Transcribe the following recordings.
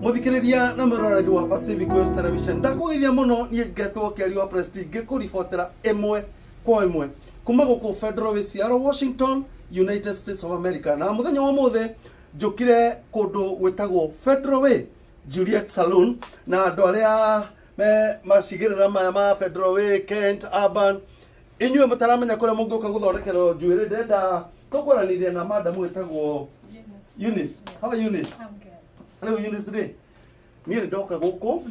Muthikiriria na muroreri wa Pacific Coast Television ndakugeithia muno nie ngetwo kiari wa Prestige ngikuribotera imwe kwa imwe kuma guku Federal wa Seattle, Washington, United States of America. Na muthenya wa muthe njukire kundu gwitagwo Federal Way Juliet Salon na andu aria me macigirira maya ma Federal Way Kent Urban inyuĩ mutaramenya kuria mungiuka guthondekero njuĩrĩ ndenda tukuranithia na madam witagwo Eunice. How are Eunice? Hello Eunice re. Niĩ ndoka guku.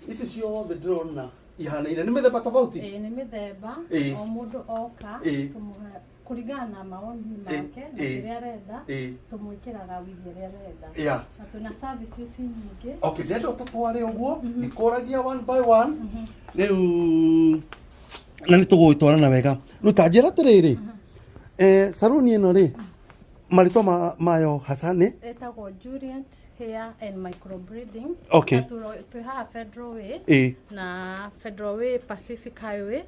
Ici ciothe ndĩrona ihanaine nĩ mĩthemba tofauti. Nĩ mĩthemba o mũndũ oka tumuhe kuringana na maoni make na kĩrĩa arenda tumwĩkĩraga wigi ĩrĩa arenda. Na tuna services nyingĩ. Okay, ndenda ũtũtware ũguo ikũragia one by one. Rĩu na nĩ tũgũgĩtwarana wega. Rĩu ta njĩra atĩrĩrĩ. Salon ĩno rĩ marĩtwa mayo hasani etagwo Juliet hair and micro braiding. Okay. Tũhaha Federal Way na Federal Way Pacific Highway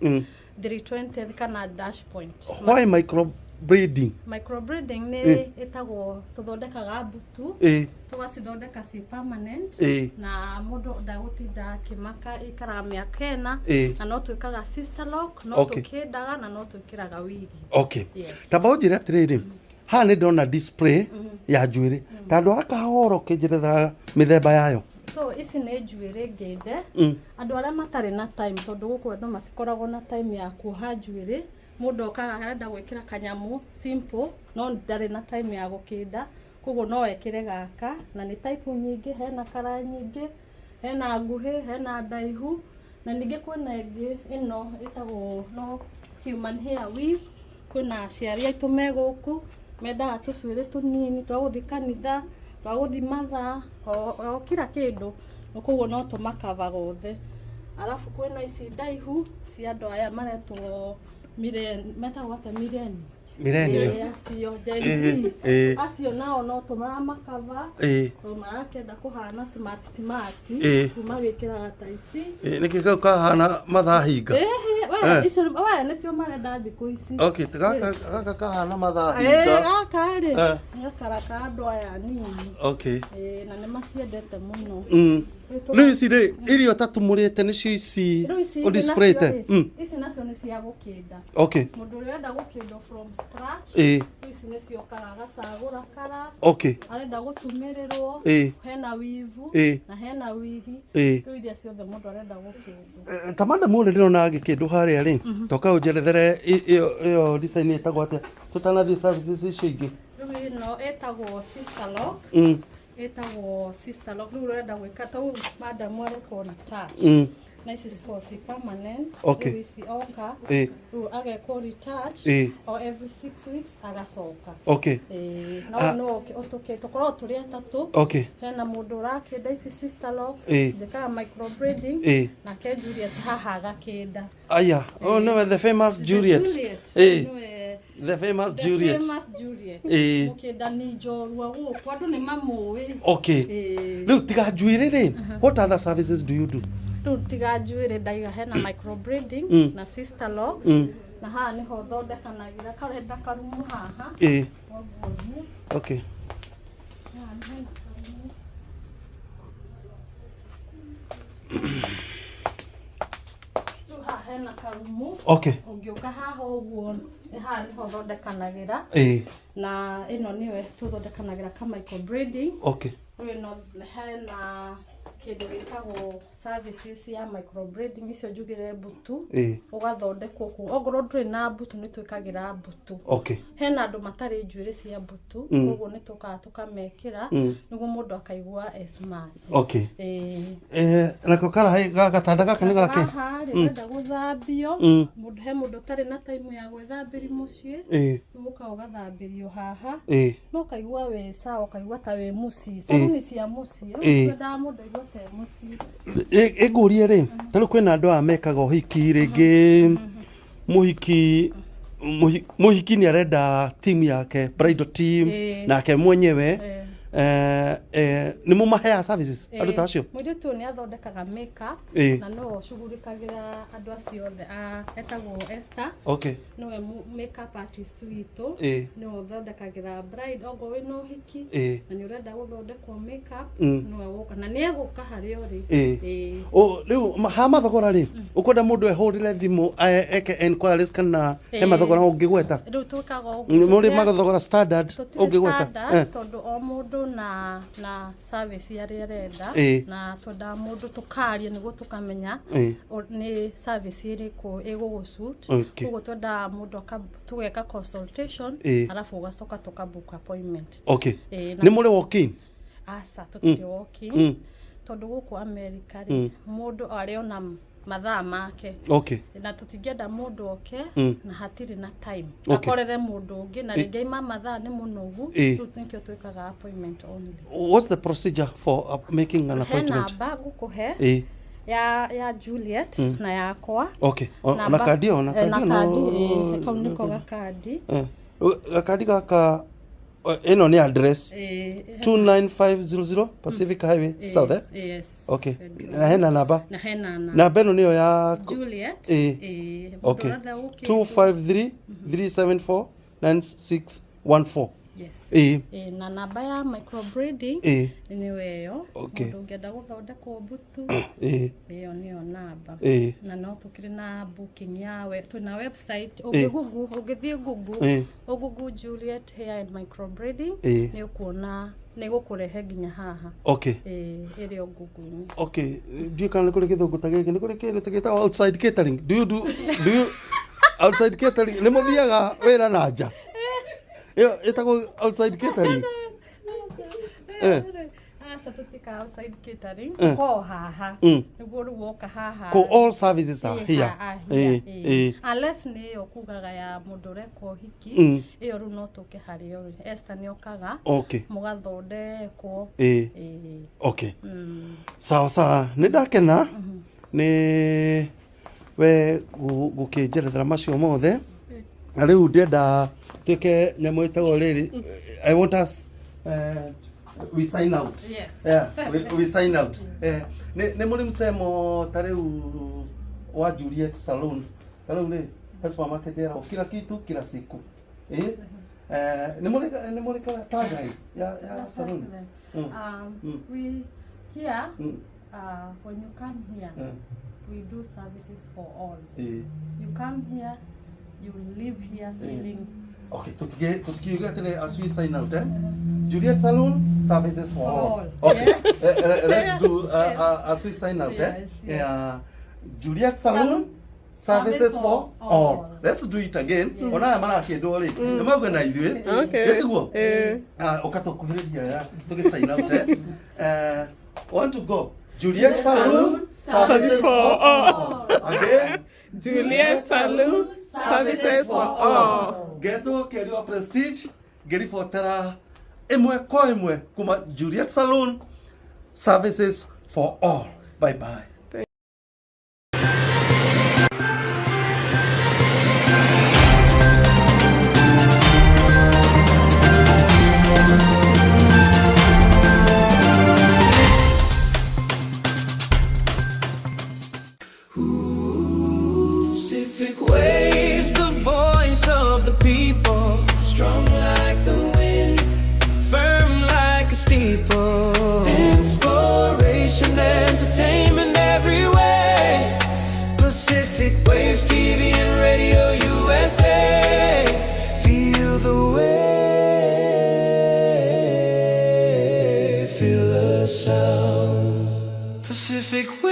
320 kana dash point. Why micro braiding? Micro braiding nĩ etagwo tuthondekaga butu tugacithondeka ci permanent na mũndũ ndagũtinda akĩmaka ikara mĩaka ĩna na no twĩkaga sister lock no tũkĩndaga na no twĩkĩraga wigi. Okay. Tamba ũnjĩre atĩrĩrĩ ha nĩ ndona display ya njuĩrĩ ta andũ arakahoro kĩnjerethera mĩthemba yayo. So ici nĩ njuĩrĩ ngĩnde andũ arĩa matarĩ na time tondũ gũkũ andũ matikoragwo na time ya kuoha njuĩrĩ mũndũ okaga arenda gwĩkĩra kanyamu simple no ndarĩ na time ya gũkĩnda koguo no ekĩre gaka na nĩ type nyingĩ hena kara nyingĩ hena nguhĩ hena ndaihu na ningĩ kwĩna ĩngĩ ĩno ĩtagwo no human hair weave kwĩna aciari aitũ me gũkũ mendaga tũcuĩrĩ tũnini twa gũthiĩ kanitha twa gũthiĩ mathaa o kila kĩndũ koguo no tũmakava gothe. Alafu kwĩna ici ndaihu cia andũ aya maretwo metagwo atĩa millennial acio Gen Z acio nao no tũmamakava marakenda kũhana smart kuma wĩkĩraga ta ici nĩkĩ kahana mathaa hinga icio nĩcio marenda thikũ ici. Okay, gaka kahana mathaa hinga gaka rĩ gakara ka andũ aya nini. Okay. Na nĩ maciendete mũno. Rĩu ici rĩ irio tatumũrĩte nĩcio ici ũdisplayte ici nacio nĩ cia gũkĩnda. Okay. Mũndũ ũrĩa arenda gũkĩnda from scratch ici nĩcio karagacagũra kara. Okay. Arenda gũtumĩrĩrwo hena wivu na hena wigi rĩu iria ciothe mũndũ arenda gũkĩnda. Ta madam ũrĩa ndĩrona gĩkĩndũ harĩa rĩ toka ũnjerethere ĩyo design ĩtagwo atĩa tũtanathiĩ services icio ingĩ. Rĩu ĩno ĩtagwo sister lock etagwo sister lock rĩu urenda gwĩka ta madam areko retouch na ici ci permanent. Okay. Ici oka rĩu ageko retouch or every 6 weeks agacoka. Okay. No tũkorwo tũrĩ atatũ. Okay. Hena mũndũ ũrakĩnda ici sister locks njĩkaga micro braiding na ke Juliet haha agakĩnda. Aya no the famous Juliet. The famous Juliet. Mũkĩnda nĩ njorua gũkũ andũ nĩ mamũĩ. Okay. Rĩu tiga njuĩrĩ rĩ what other services do you do? Rĩu tiga njuĩrĩ ndaiga hena micro braiding na sister locks na haha nĩho thondekanagira karenda karumu haha. Okay. Hena karumu. Okay. Ũngĩũka haha ũguo haha nĩho thondekanagira na ĩno nĩyo tũthondekanagĩra ka micro braiding. Okay. Ĩno hena kĩndũ gĩtagwo services ya micro braiding icio njugĩre butu ũgathondekwo ongorwo ndũrĩ na butu nĩ twĩkagĩra butu. Okay. Hena andũ matarĩ njuĩrĩ cia butu koguo nĩ tũkaga tũkamekĩra nĩguo mũndũ akaigua smart. Okay. Nako kara gatanda gaka nĩ gake haha rĩenda gũthambio mũndũ he mũndũ ũtarĩ na time ya gwĩthambĩri mũciĩ ũka ũgathambĩrio haha no kaigua wĩ sawa ũkaigua ta wĩ mũciĩ saloni cia mũciĩ ũkwendaga mũndũ aigua ta mũciĩ. Ĩngũrie rĩ tarĩ kwĩna andũ aya mekaga ũhiki rĩngĩ mũhiki nĩ arenda team yake bridal team nake mwenyewe nĩ mũmaheaga services andũ ta acio? Mũirĩtu nĩ athondekaga makeup na no cugurikagira andũ acio othe etagwo Esther. Okay. Nowe makeup artist witũ. No thondekagira bride ogo wĩ no hiki na nĩ ũrenda gũthondekwo makeup no egũka na nĩ egũka harĩa ũrĩ. Rĩu ha mathogora rĩ ũkwenda mũndũ ehũrĩre thimũ eke enquiries kana he mathogora ũngĩgweta? Rĩu twĩkaga ũguo. Mũrĩ mathogora standard ũngĩgweta? Tondũ o mũndũ na service arĩa arenda na twenda mũndũ tũkaria nĩguo tũkamenya nĩ service ĩrĩkũ ĩgũgũsuit. Koguo twenda mũndũ tũgeka consultation alafu ũgacoka tũkabook appointment. Okay. Nĩ mũrĩ walk-in? Aca tũtirĩ walk-in tondũ gũkũ America rĩ mũndũ arĩona mathaa make. Okay. Na tũtingĩenda mũndũ oke na hatirĩ na time akorere mũndũ ũngĩ na rĩngĩ ima mathaa nĩ mũnogu rĩu nĩkĩo twĩkaga appointment only. What's the procedure for making an appointment? He namba ngũkũhe ya Juliet na yakwa. Okay. Na kadi no kau nĩko gakadi. Gakadi gaka ĩno nĩ address 29500 Pacific Highway South. Yes. Okay. Na hena namba? Na hena namba. Namba ĩno nĩyo ya Juliet. Okay. 253 374 9614. Yes. Na namba ya micro braiding nĩ weyo. Okay. Mũndũ ũngĩenda gũthondekwo butu ĩyo nĩyo namba. Na no tũkĩrĩ na booking ya twĩna website ũngĩthiĩ Google Juliet hair and micro braiding nĩ ũkuona nĩ gũkũrehe nginya haha. Okay. Ĩrĩ o Google-inĩ. Okay. Ndiũ kana nĩ kũrĩ gĩthũngũ ta gĩkĩ nĩ kũrĩ kĩndũ tũgĩtaga outside catering. Do you outside catering nĩ mũthiaga wĩra na nja? Ĩtagwo outside catering. Aca tũtika outside catering ko haha nĩguo rĩu woka haha all services are here. Unless nĩ okugaga ya mũndũ ũreka ũhiki ĩyo rĩu no tũke harĩa ũrĩ. Esther nĩ okaga mũgathondekwo. Okay. Sawa nĩ ndakena nĩ we gũkĩnjerethera macio mothe. Rĩu ndenda tuĩke nyamũ ĩtagwo rĩrĩ. I want us we sign out. Yes. Yeah, we sign out. Nĩ mũrĩ msemo ta rĩu wa Juliet Salon. Ta rĩu rĩ supermarket yao kila kitu kila siku. Nĩ mũrĩ taga ya salon. We here when you come here we do services for all. You come here, you live here feeling. Okay, tukiuga tele as we sign out, Juliet Salon, services for all. Okay, yes. Let's do as we sign out, yes. Juliet Salon, services for all. Let's do it again. Ona mara kĩndũ rĩ, nĩ mauga na ithuĩ. Okay. Gĩtiguo? Ukatukuhĩrĩria ya tuge sign out. Want to go. Juliet Salon, services for all. Again. Juliet Salon, services for all. Geto keriwa prestige, geri fotera emwe kwa emwe kuma Juliet Salon, services for all. Bye bye. Waves, the voice of the people, strong like the wind, firm like a steeple, inspiration, entertainment every way. Pacific Waves TV and Radio USA, feel the wave, feel the sound. Pacific Waves.